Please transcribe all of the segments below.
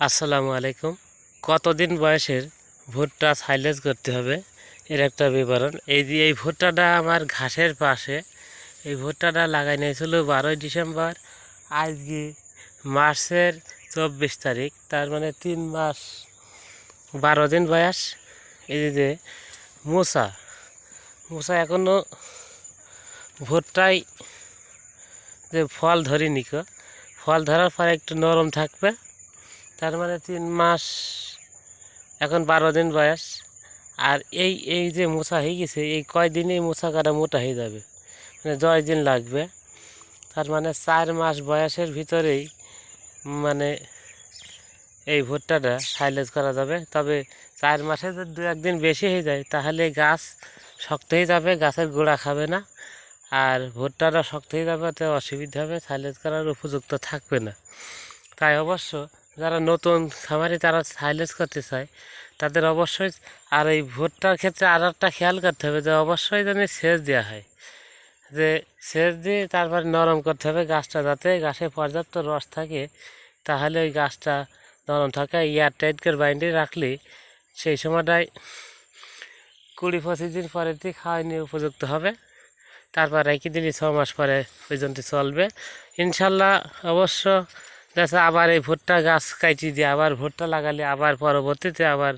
আসসালামু আলাইকুম। কতদিন বয়সের ভুট্টা সাইলেজ করতে হবে এর একটা বিবরণ। এই ভুট্টাটা আমার ঘাসের পাশে। এই ভুট্টাটা লাগাই নিয়েছিল 12ই ডিসেম্বর। আজকে মার্চের 24 তারিখ, তার মানে 3 মাস 12 দিন বয়স। এই যে মোসা মোসা এখনও ভুট্টায় যে ফল ধরিনি, ফল ধরার পরে একটু নরম থাকবে। তার মানে 3 মাস এখন 12 দিন বয়স। আর এই এই যে মোচা হয়ে গেছে, এই কয়দিনেই মোচা কাটা মোটা হয়ে যাবে, মানে 10 দিন লাগবে। তার মানে 4 মাস বয়সের ভিতরেই মানে এই ভুট্টাটা সাইলেজ করা যাবে। তবে 4 মাসে যদি 2-1 দিন বেশি হয়ে যায় তাহলে গাছ শক্ত হয়ে যাবে, গাছের গোড়া খাবে না, আর ভুট্টাটা শক্ত হয়ে যাবে, তো অসুবিধা হবে, সাইলেজ করার উপযুক্ত থাকবে না। তাই অবশ্য যারা নতুন খামারি তারা সাইলেজ করতে চায় তাদের অবশ্যই, আর এই ভুট্টার ক্ষেত্রে আর একটা খেয়াল করতে হবে যে অবশ্যই যেন সেচ দেওয়া হয়, যে সেচ দিয়ে তারপরে নরম করতে হবে গাছটা, যাতে গাছে পর্যাপ্ত রস থাকে, তাহলে ওই গাছটা নরম থাকে। এয়ারটাইট করে বাইন্ডে রাখলে সেই সময়টায় 20-25 দিন পরের দিয়ে খাওয়াই নিয়ে উপযুক্ত হবে। তারপর একই দিনই 6 মাস পরে পর্যন্ত চলবে ইনশাল্লাহ। অবশ্য দেখা আবার এই ভুট্টা গাছ কাটি দিয়ে আবার ভুট্টা লাগালে আবার পরবর্তীতে আবার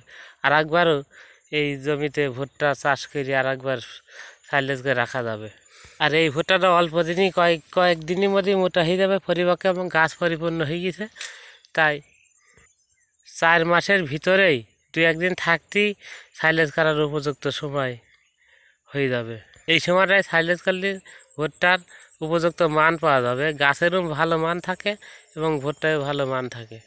আরেকবারও এই জমিতে ভুট্টা চাষ করে আরেকবার সাইলেজ করে রাখা যাবে। আর এই ভুট্টাটা অল্প দিনই কয়েকদিনের মধ্যেই মোটা হয়ে যাবে, পরিপক্ক, এবং গাছ পরিপূর্ণ হয়ে গেছে। তাই 4 মাসের ভিতরেই 2-1 দিন থাকতেই সাইলেজ করার উপযুক্ত সময় হয়ে যাবে। এই সময়টায় সাইলেজ করলে ভুট্টার উপযুক্ত মান পাওয়া যাবে, গাছেরও ভালো মান থাকে এবং ভুট্টায়ও ভালো মান থাকে।